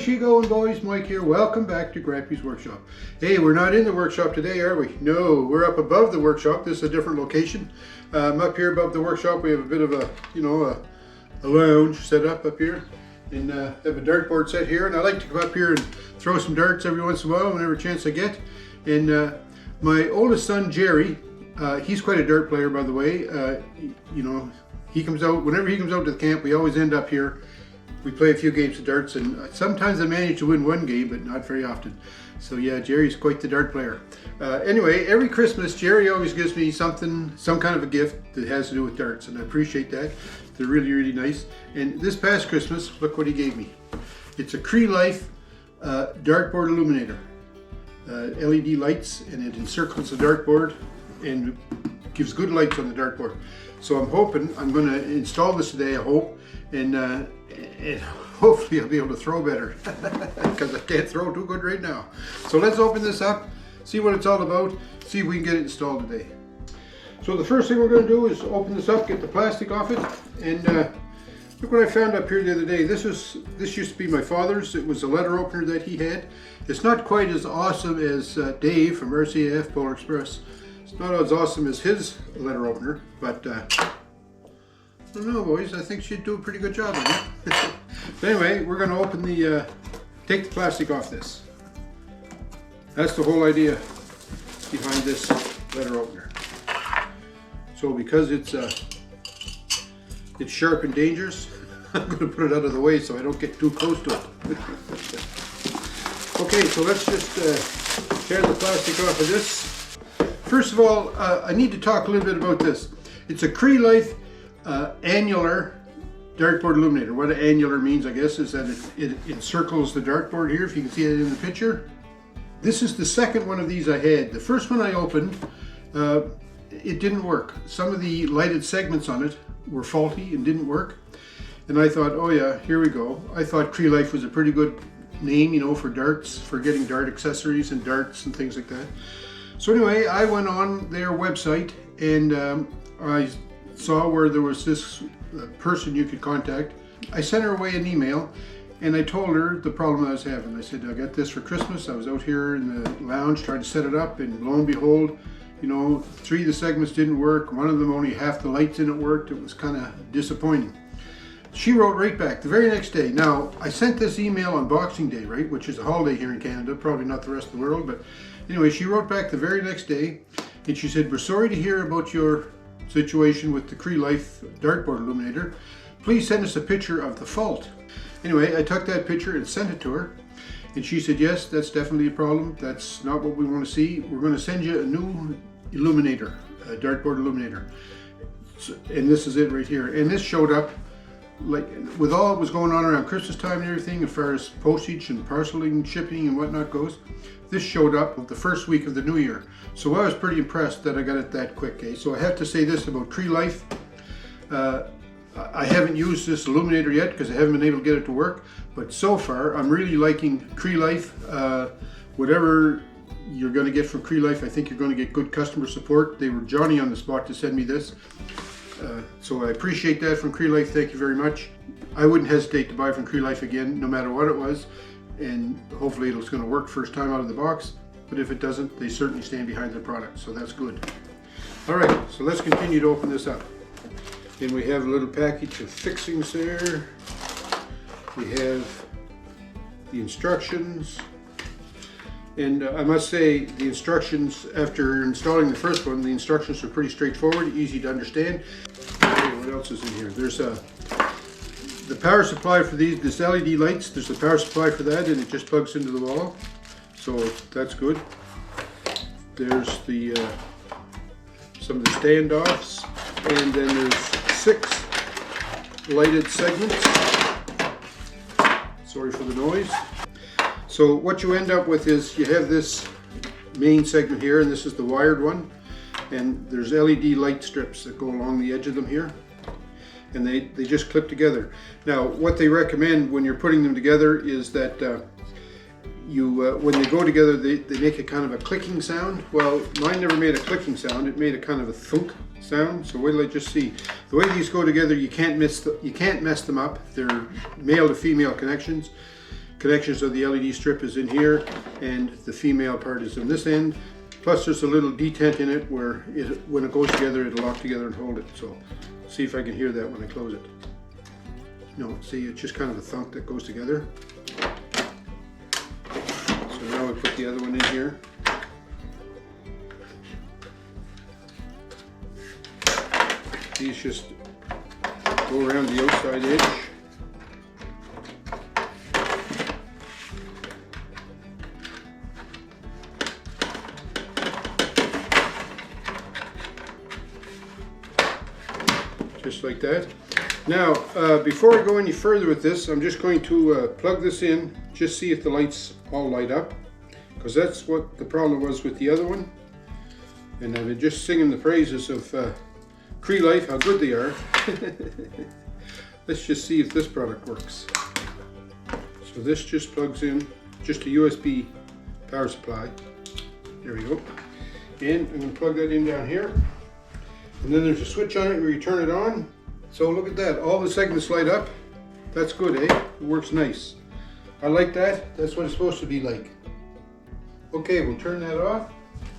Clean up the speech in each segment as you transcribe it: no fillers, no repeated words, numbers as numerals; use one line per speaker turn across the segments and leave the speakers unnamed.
How's she going, boys? Mike here. Welcome back to Grampie's workshop. Hey, we're not in the workshop today, are we? No, we're up above the workshop. This is a different location. Up here above the workshop, we have a bit of a, a lounge set up here, and have a dartboard set here. And I like to come up here and throw some darts every once in a while, whenever chance I get. And my oldest son, Jerry, he's quite a dart player, by the way. He comes out, whenever he comes out to the camp, we always end up here. We play a few games of darts, and sometimes I manage to win one game, but not very often. So yeah, Jerry's quite the dart player. Anyway, every Christmas, Jerry always gives me some kind of a gift that has to do with darts, and I appreciate that. They're really, really nice. And this past Christmas, look what he gave me. It's a CyeeLife dartboard illuminator. LED lights, and it encircles the dartboard and gives good lights on the dartboard. So I'm hoping, I'm going to install this today, I hope, and hopefully I'll be able to throw better because I can't throw too good right now. So let's open this up, see what it's all about, see if we can get it installed today. So the first thing we're going to do is open this up, get the plastic off it, and look what I found up here the other day. This used to be my father's. It was a letter opener that he had. It's not quite as awesome as Dave from RCAF Polar Express. It's not as awesome as his letter opener, but I don't know, boys. I think she'd do a pretty good job on it. But anyway, we're going to open take the plastic off this. That's the whole idea behind this letter opener. So because it's sharp and dangerous, I'm going to put it out of the way so I don't get too close to it. Okay, so let's just tear the plastic off of this. First of all, I need to talk a little bit about this. It's a CyeeLife Annular dartboard illuminator. What annular means, I guess, is that it encircles the dartboard here, if you can see it in the picture. This is the second one of these I had. The first one I opened, it didn't work. Some of the lighted segments on it were faulty and didn't work. And I thought, oh yeah, here we go. I thought CyeeLife was a pretty good name, for darts, for getting dart accessories and darts and things like that. So anyway, I went on their website and I saw where there was this person you could contact. I sent her away an email and I told her the problem I was having. I said, I got this for Christmas. I was out here in the lounge trying to set it up, and lo and behold, 3 of the segments didn't work. One of them, only half the lights in it worked. It was kind of disappointing. She wrote right back the very next day. Now, I sent this email on Boxing Day, right, which is a holiday here in Canada, probably not the rest of the world, but anyway, she wrote back the very next day, and she said, we're sorry to hear about your situation with the CyeeLife dartboard illuminator. Please send us a picture of the fault. Anyway, I took that picture and sent it to her, and she said, yes, that's definitely a problem. That's not what we want to see. We're going to send you a new illuminator, a dartboard illuminator. And this is it right here. And this showed up, like, with all that was going on around Christmas time and everything, as far as postage and parceling, shipping and whatnot goes, this showed up the first week of the new year. So I was pretty impressed that I got it that quick. So I have to say this about CyeeLife. I haven't used this illuminator yet because I haven't been able to get it to work, but so far I'm really liking CyeeLife. Whatever you're going to get from CyeeLife, I think you're going to get good customer support. They were Johnny on the spot to send me this. So I appreciate that from CyeeLife. Thank you very much. I wouldn't hesitate to buy from CyeeLife again, no matter what it was, and hopefully it's going to work first time out of the box. But if it doesn't, they certainly stand behind their product, so that's good. All right, so let's continue to open this up. And we have a little package of fixings there. We have the instructions. And I must say, the instructions, after installing the first one, the instructions are pretty straightforward, easy to understand. Okay, what else is in here? There's the power supply for this LED lights. There's a power supply for that, and it just plugs into the wall. So that's good. There's some of the standoffs, and then there's 6 lighted segments. Sorry for the noise. So what you end up with is you have this main segment here, and this is the wired one, and there's LED light strips that go along the edge of them here, and they just clip together. Now what they recommend when you're putting them together is that when they go together, they make a kind of a clicking sound. Well, mine never made a clicking sound. It made a kind of a thunk sound. So wait till I just see. The way these go together, you can't mess them up. They're male to female connections. connections of the LED strip is in here, and the female part is on this end. Plus there's a little detent in it where when it goes together, it'll lock together and hold it. So see if I can hear that when I close it. No, see, it's just kind of a thunk that goes together. So now I put the other one in here. These just go around the outside edge. Just like that. Now, before I go any further with this, I'm just going to plug this in, just see if the lights all light up, because that's what the problem was with the other one. And I've been just singing the praises of CyeeLife, how good they are. Let's just see if this product works. So this just plugs in, just a USB power supply. There we go. And I'm going to plug that in down here. And then there's a switch on it where you turn it on. So look at that, all the segments light up. That's good, eh? It works nice. I like that. That's what it's supposed to be like. Okay, we'll turn that off.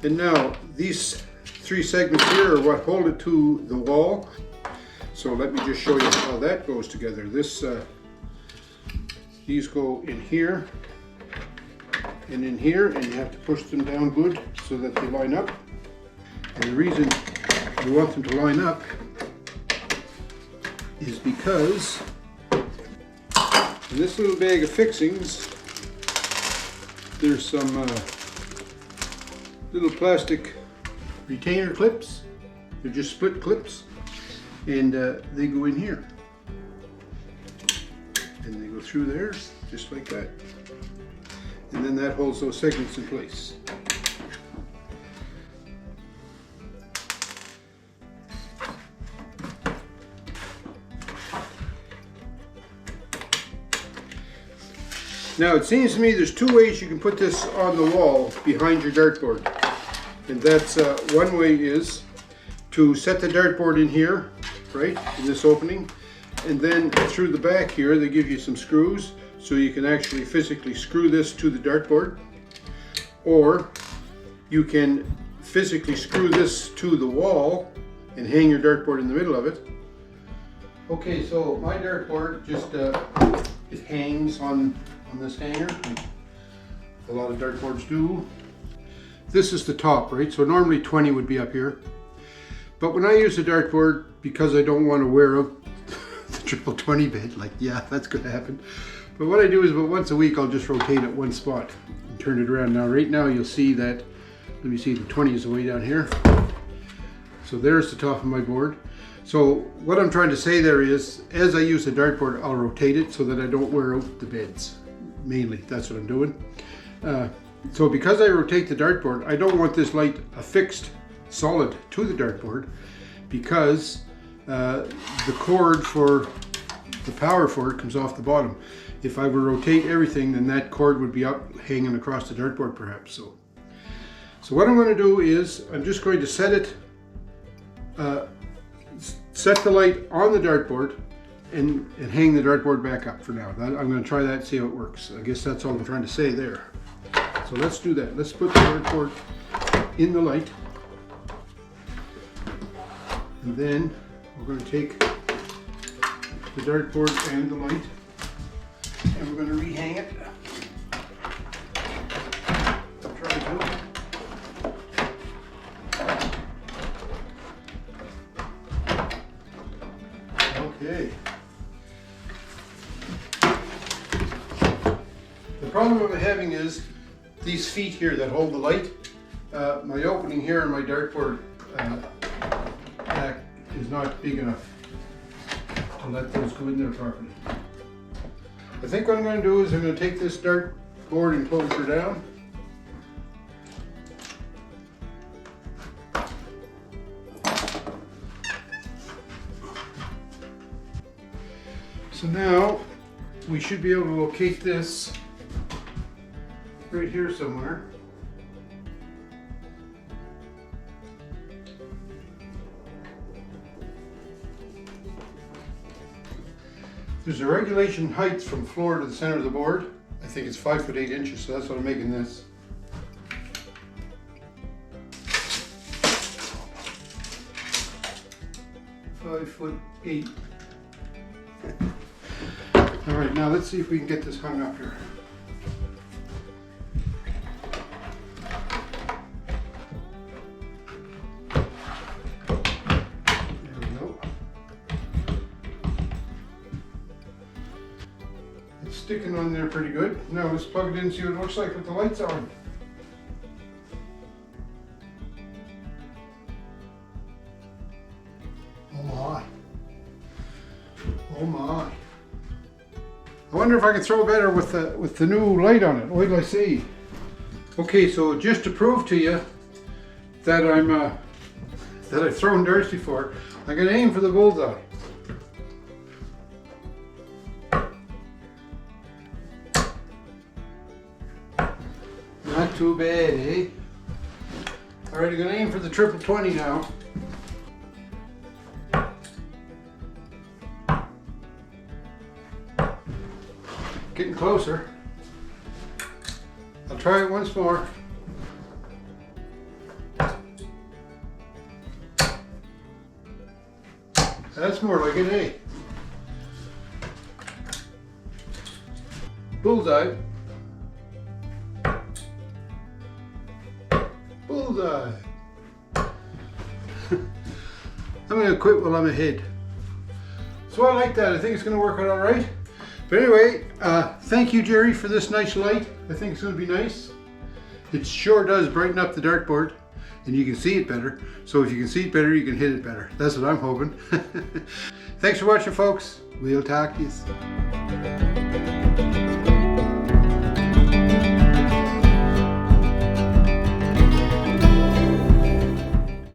And now these 3 segments here are what hold it to the wall. So let me just show you how that goes together. These go in here and in here, and you have to push them down good so that they line up. And the reason you want them to line up is because in this little bag of fixings there's some little plastic retainer clips. They're just split clips, and they go in here and they go through there just like that, and then that holds those segments in place. Now it seems to me there's 2 ways you can put this on the wall behind your dartboard. And that's one way is to set the dartboard in here, right, in this opening. And then through the back here they give you some screws so you can actually physically screw this to the dartboard. Or you can physically screw this to the wall and hang your dartboard in the middle of it. Okay, so my dartboard just it hangs on this hanger, like a lot of dartboards do. This is the top, right? So normally 20 would be up here. But when I use a dartboard, because I don't want to wear out the triple 20 bed, like, yeah, that's going to happen. But what I do is about once a week, I'll just rotate it one spot and turn it around. Now, right now, you'll see that, let me see, the 20 is way down here. So there's the top of my board. So what I'm trying to say there is, as I use the dartboard, I'll rotate it so that I don't wear out the beds. Mainly, that's what I'm doing. So because I rotate the dartboard, I don't want this light affixed solid to the dartboard, because the cord for the power for it comes off the bottom. If I were to rotate everything, then that cord would be up hanging across the dartboard perhaps. So what I'm going to do is I'm just going to set it, set the light on the dartboard and hang the dartboard back up for now. I'm going to try that and see how it works. I guess that's all I'm trying to say there. So let's do that. Let's put the dartboard in the light. And then we're going to take the dartboard and the light, and we're going to rehang it. I'll try to. Okay. The problem I'm having is these feet here that hold the light. My opening here on my dartboard back is not big enough to let those go in there properly. I think what I'm going to do is I'm going to take this dartboard enclosure down. So now we should be able to locate this right here somewhere. There's a regulation height from floor to the center of the board. I think it's 5 foot 8 inches, so that's what I'm making this. $5'8". All right, now let's see if we can get this hung up here. There we go. It's sticking on there pretty good. Now let's plug it in and see what it looks like with the lights on. Oh my. Oh my. I wonder if I can throw better with the new light on it. Wait till I see. Okay, so just to prove to you that that I've thrown darts before, I'm gonna aim for the bullseye. Not too bad, eh? Alright, I'm gonna aim for the 20 now. Getting closer. I'll try it once more. That's more like it, eh? Bullseye. Bullseye. I'm gonna quit while I'm ahead. So I like that. I think it's gonna work out all right. But anyway, thank you, Jerry, for this nice light. I think it's going to be nice. It sure does brighten up the dartboard, and you can see it better. So if you can see it better, you can hit it better. That's what I'm hoping. Thanks for watching, folks. We'll talk to you soon.